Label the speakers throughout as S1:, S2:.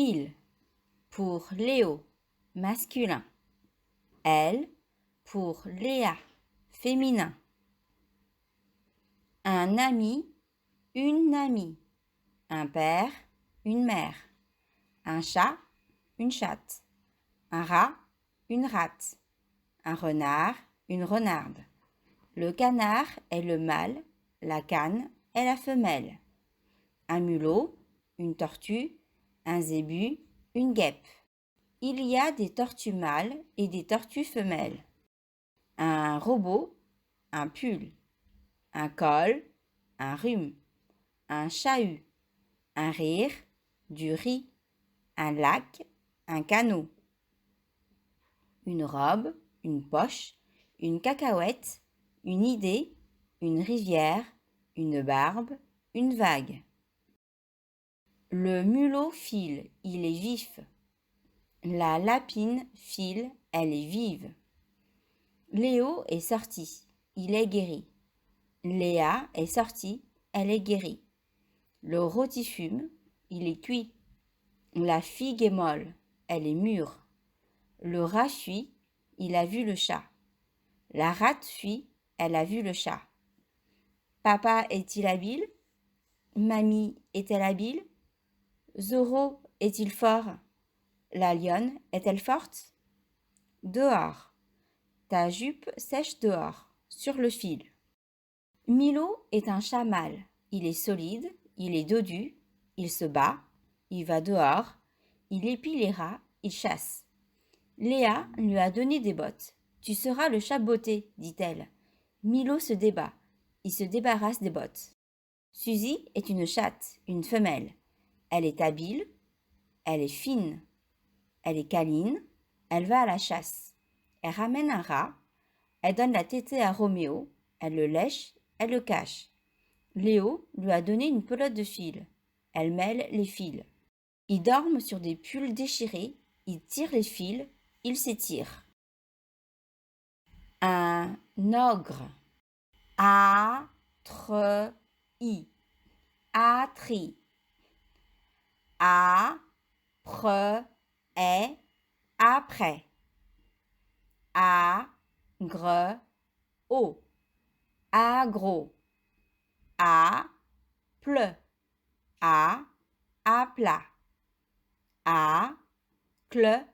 S1: Il pour Léo, masculin. Elle pour Léa, féminin. Un ami, une amie. Un père, une mère. Un chat, une chatte. Un rat, une rate. Un renard, une renarde. Le canard est le mâle, la cane est la femelle. Un mulot, une tortue, un zébu, une guêpe. Il y a des tortues mâles et des tortues femelles. Un robot, un pull. Un col, un rhume. Un chahut, un rire, du riz. Un lac, un canot. Une robe, une poche, une cacahuète, une idée, une rivière, une barbe, une vague. Le mulot file, il est vif. La lapine file, elle est vive. Léo est sorti, il est guéri. Léa est sortie, elle est guérie. Le rôti fume, il est cuit. La figue est molle, elle est mûre. Le rat fuit, il a vu le chat. La rate fuit, elle a vu le chat. Papa est-il habile? Mamie est-elle habile? Zorro est-il fort? La lionne est-elle forte? Dehors. Ta jupe sèche dehors, sur le fil. Milo est un chat mâle. Il est solide, il est dodu, il se bat, il va dehors, il épie les rats, il chasse. Léa lui a donné des bottes. Tu seras le chat botté, dit-elle. Milo se débat. Il se débarrasse des bottes. Suzy est une chatte, une femelle. Elle est habile, elle est fine, elle est câline, elle va à la chasse. Elle ramène un rat, elle donne la tétée à Roméo, elle le lèche, elle le cache. Léo lui a donné une pelote de fil. Elle mêle les fils. Ils dorment sur des pulls déchirés, ils tirent les fils, ils s'étirent. Un ogre. A-tre-i. Atri. A-pre-est. Après. A-gre-o. Agro. A-ple. À plat. A-cle-e.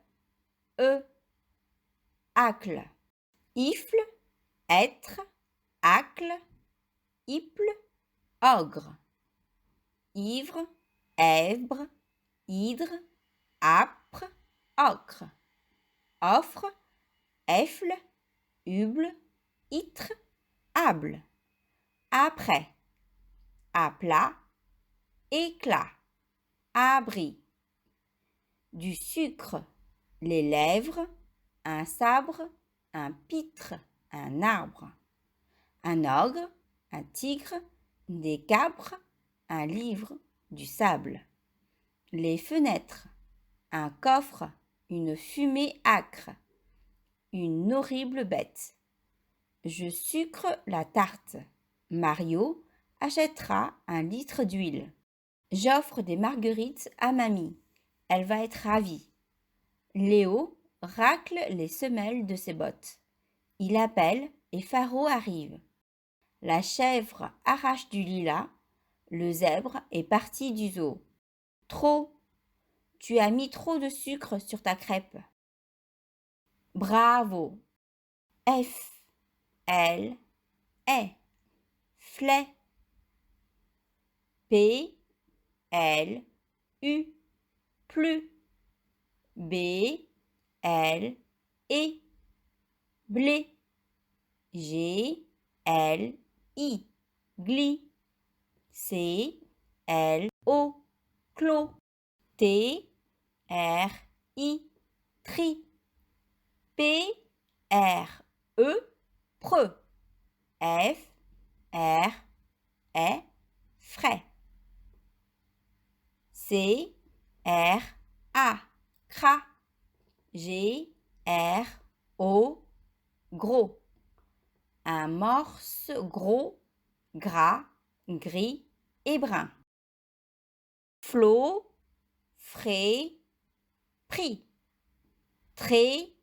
S1: Acle. Ifle, être, acle, iple, ogre. Ivre, èvre, hydre, âpre, ocre. Offre, effle, huble, itre, able. Après. À plat, éclat, abri. Du sucre, les lèvres, un sabre, un pitre, un arbre. Un ogre, un tigre, des capres, un livre, du sable. Les fenêtres, un coffre, une fumée âcre, une horrible bête. Je sucre la tarte. Mario achètera un litre d'huile. J'offre des marguerites à mamie. Elle va être ravie. Léo racle les semelles de ses bottes. Il appelle et Faro arrive. La chèvre arrache du lilas. Le zèbre est parti du zoo. Trop. Tu as mis trop de sucre sur ta crêpe. Bravo. F. L. E. Flet. P. L. U. Plus. B. L. E. Blé. G. L. I. Gli. C. L. O. Clos. T. R. I. Tri. P. R. E. Preux. F. R. E. Frais. C. R. A. Cras. G. R. O. Gros. Un morse gros, gras, gris et brun. Flot, frais, pris. Très,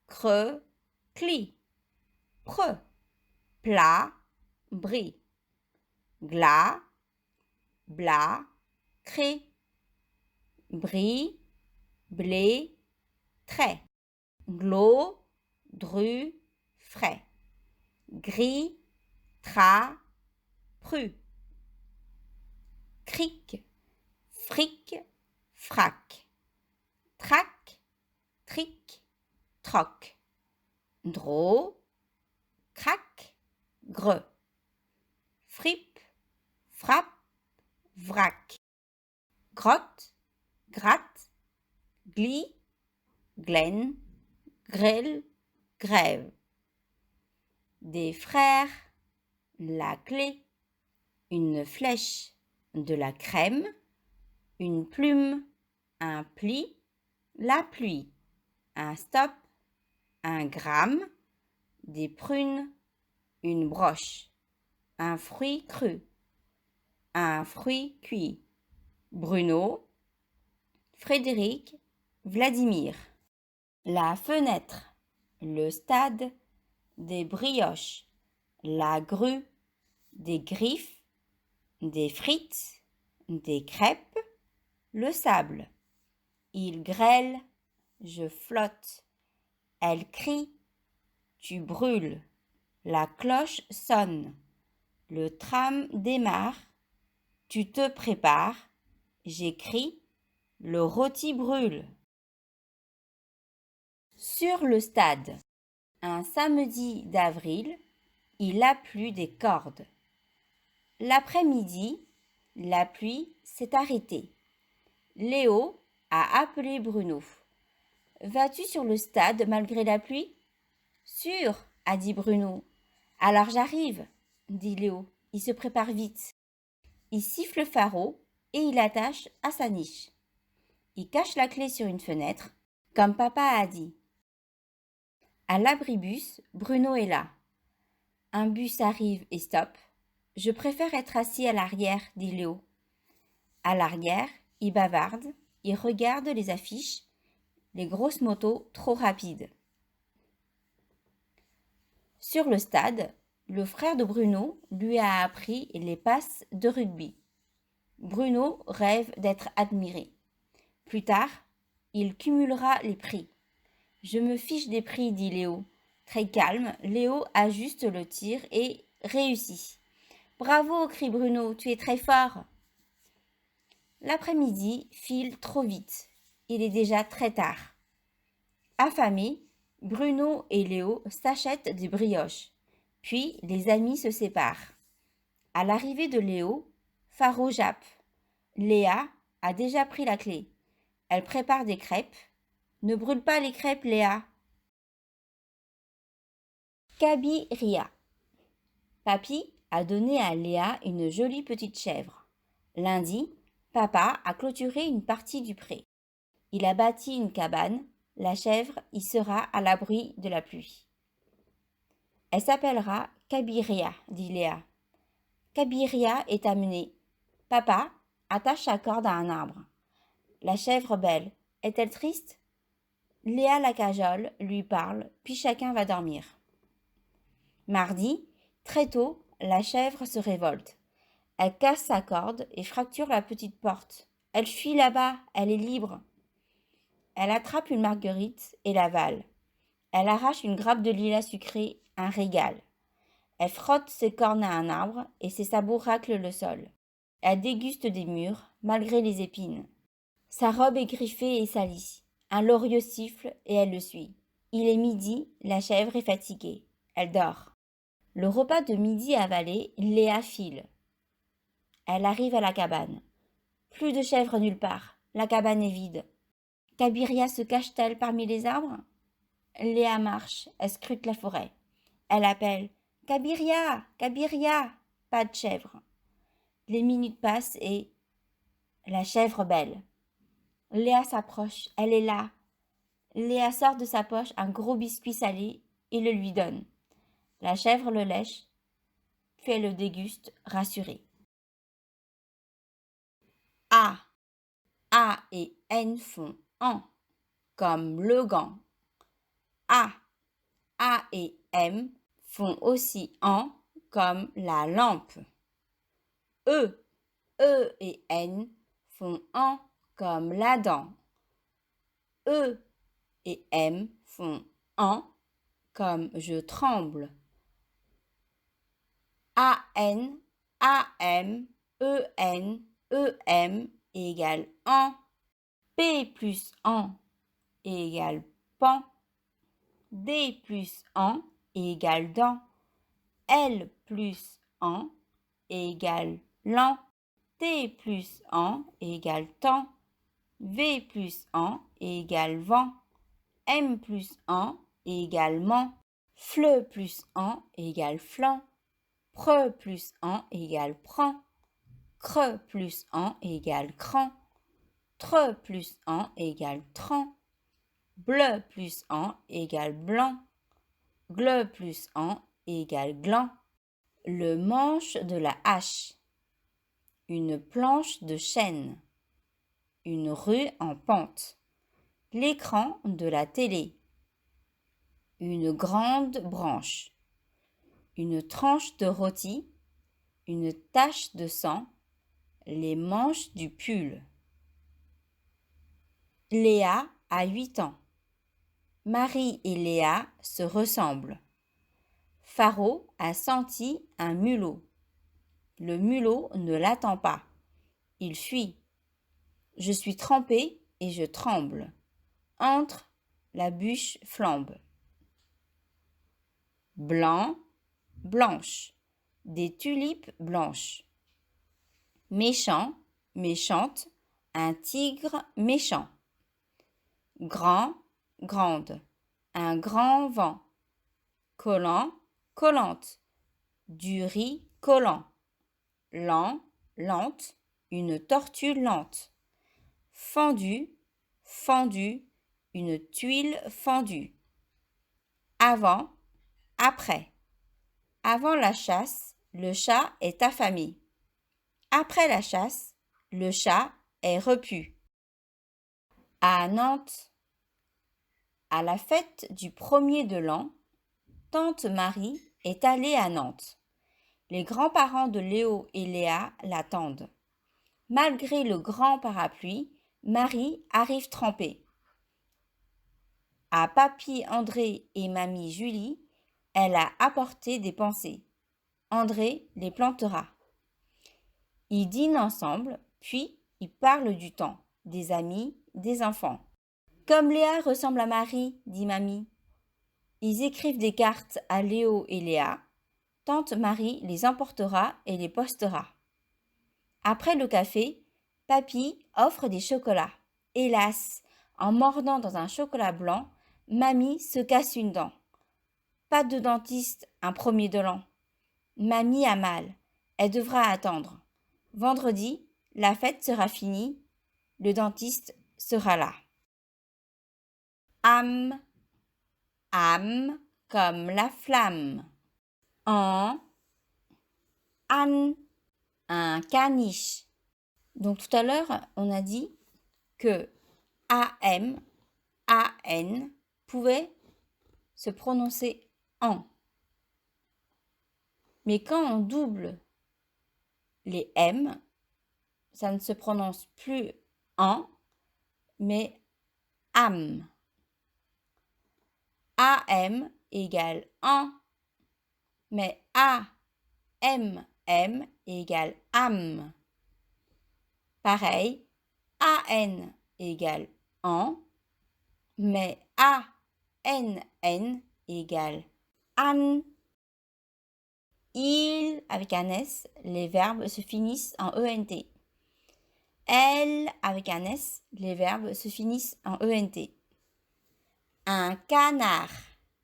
S1: creux, cli. Preux, plat, bris. Glas, blas, cré. Bris, blé, trait. Glos, dru, frais. Gris, tra, pru. Cric, fric, frac. Trac, tric, troc. Drô, crac, greux. Fripe, frappe, vrac. Grotte, gratte, glis, glaine, grêle, grève. Des frères, la clé, une flèche, de la crème, une plume, un pli, la pluie, un stop, un gramme, des prunes, une broche, un fruit cru, un fruit cuit. Bruno, Frédéric, Vladimir. La fenêtre, le stade, des brioches, la grue, des griffes, des frites, des crêpes, le sable. Il grêle, je flotte. Elle crie, tu brûles. La cloche sonne. Le tram démarre. Tu te prépares. J'écris, le rôti brûle. Sur le stade, un samedi d'avril, il a plu des cordes. L'après-midi, la pluie s'est arrêtée. Léo a appelé Bruno. « Vas-tu sur le stade malgré la pluie ?»« Sûr, a dit Bruno. »« Alors j'arrive, dit Léo. Il se prépare vite. Il siffle le pharaon et il attache à sa niche. Il cache la clé sur une fenêtre, comme papa a dit. À l'abribus, Bruno est là. Un bus arrive et stoppe. Je préfère être assis à l'arrière, dit Léo. À l'arrière, il bavarde, il regarde les affiches, les grosses motos trop rapides. Sur le stade, le frère de Bruno lui a appris les passes de rugby. Bruno rêve d'être admiré. Plus tard, il cumulera les prix. Je me fiche des prix, dit Léo. Très calme, Léo ajuste le tir et réussit. Bravo, crie Bruno, tu es très fort. L'après-midi file trop vite. Il est déjà très tard. Affamés, Bruno et Léo s'achètent des brioches. Puis les amis se séparent. À l'arrivée de Léo, Faro jappe. Léa a déjà pris la clé. Elle prépare des crêpes. Ne brûle pas les crêpes, Léa. Kaby ria. Papy a donné à Léa une jolie petite chèvre. Lundi, papa a clôturé une partie du pré. Il a bâti une cabane. La chèvre y sera à l'abri de la pluie. Elle s'appellera Kabyria, dit Léa. Kabyria est amenée. Papa attache sa corde à un arbre. La chèvre belle, est-elle triste? Léa la cajole, lui parle, puis chacun va dormir. Mardi, très tôt, la chèvre se révolte. Elle casse sa corde et fracture la petite porte. Elle fuit là-bas, elle est libre. Elle attrape une marguerite et l'avale. Elle arrache une grappe de lilas sucré, un régal. Elle frotte ses cornes à un arbre et ses sabots raclent le sol. Elle déguste des mûres, malgré les épines. Sa robe est griffée et salie. Un loriot siffle et elle le suit. Il est midi, la chèvre est fatiguée. Elle dort. Le repas de midi avalé, Léa file. Elle arrive à la cabane. Plus de chèvres nulle part. La cabane est vide. Kabyria se cache-t-elle parmi les arbres? Léa marche, elle scrute la forêt. Elle appelle « Kabyria, Kabyria !» Pas de chèvre. Les minutes passent et... La chèvre belle. Léa s'approche, elle est là. Léa sort de sa poche un gros biscuit salé et le lui donne. La chèvre le lèche, puis elle le déguste, rassurée. A. A et N font en, comme le gant. A et M font aussi en, comme la lampe. E et N font en, comme la dent. E et M font en, comme je tremble. A-N, A-M, E-N, E-M égale en. P plus en égale pan. D plus en égale dent. L plus en égale lent. T plus en égale temps. V plus en égale vent. M plus en également. Fle plus en égale flanc. Pre plus en égale prend. Cre plus en égale cran. Tre plus en égale tran. Bleu plus en égale blanc. Gle plus en égale gland. Le manche de la hache. Une planche de chêne. Une rue en pente. L'écran de la télé. Une grande branche. Une tranche de rôti. Une tache de sang. Les manches du pull. Léa a 8 ans. Marie et Léa se ressemblent. Faro a senti un mulot. Le mulot ne l'attend pas. Il fuit. Je suis trempé et je tremble. Entre, la bûche flambe. Blanc, blanche. Des tulipes blanches. Méchant, méchante. Un tigre méchant. Grand, grande. Un grand vent. Collant, collante. Du riz collant. Lent, lente. Une tortue lente. Fendu, fendu. Une tuile fendue. Avant, après. Avant la chasse, le chat est affamé. Après la chasse, le chat est repu. À Nantes, à la fête du 1er de l'an, tante Marie est allée à Nantes. Les grands-parents de Léo et Léa l'attendent. Malgré le grand parapluie, Marie arrive trempée. À papy André et mamie Julie, elle a apporté des pensées. André les plantera. Ils dînent ensemble, puis ils parlent du temps, des amis, des enfants. Comme Léa ressemble à Marie, dit mamie. Ils écrivent des cartes à Léo et Léa. Tante Marie les emportera et les postera. Après le café, papy offre des chocolats. Hélas, en mordant dans un chocolat blanc, mamie se casse une dent. Pas de dentiste un 1er de l'an. Mamie a mal. Elle devra attendre. Vendredi, la fête sera finie. Le dentiste sera là. Âme, âme comme la flamme. En, âne, un caniche. Donc tout à l'heure, on a dit que AM, AN pouvait se prononcer en. Mais quand on double les M, ça ne se prononce plus en, mais am. AM égale en, mais AMM égale am. Pareil, AN égale en, mais ANN égale an. Il, avec un S, les verbes se finissent en ENT. Elle, avec un S, les verbes se finissent en ENT. Un canard,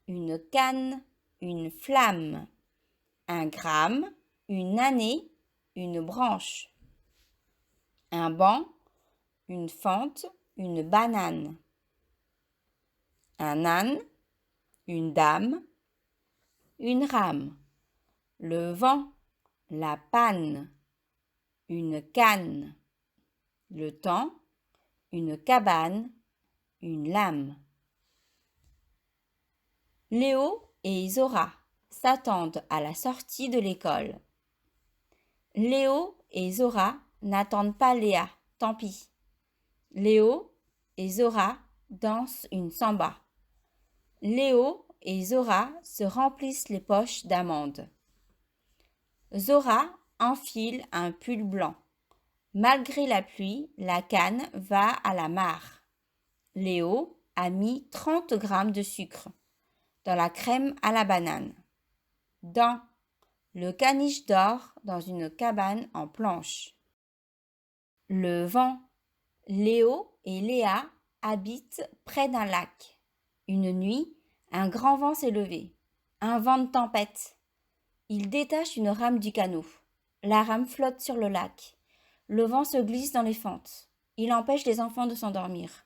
S1: une canne, une flamme. Un gramme, une année, une branche. Un banc, une fente, une banane. Un âne, une dame, une rame. Le vent, la panne, une canne. Le temps, une cabane, une lame. Léo et Zora s'attendent à la sortie de l'école. Léo et Zora n'attendent pas Léa, tant pis. Léo et Zora dansent une samba. Léo et Zora se remplissent les poches d'amandes. Zora enfile un pull blanc. Malgré la pluie, la canne va à la mare. Léo a mis 30 grammes de sucre dans la crème à la banane. Le caniche dort dans une cabane en planche. Le vent. Léo et Léa habitent près d'un lac. Une nuit, un grand vent s'est levé. Un vent de tempête. Il détache une rame du canot. La rame flotte sur le lac. Le vent se glisse dans les fentes. Il empêche les enfants de s'endormir.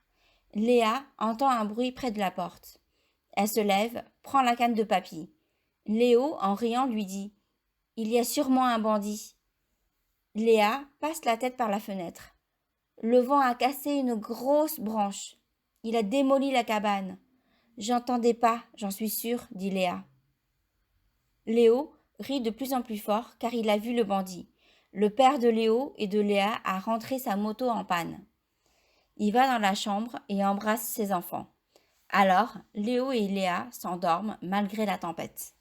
S1: Léa entend un bruit près de la porte. Elle se lève, prend la canne de papy. Léo, en riant, lui dit « Il y a sûrement un bandit. » Léa passe la tête par la fenêtre. Le vent a cassé une grosse branche. Il a démoli la cabane. J'entendais pas, j'en suis sûre, dit Léa. Léo rit de plus en plus fort car il a vu le bandit. Le père de Léo et de Léa a rentré sa moto en panne. Il va dans la chambre et embrasse ses enfants. Alors, Léo et Léa s'endorment malgré la tempête.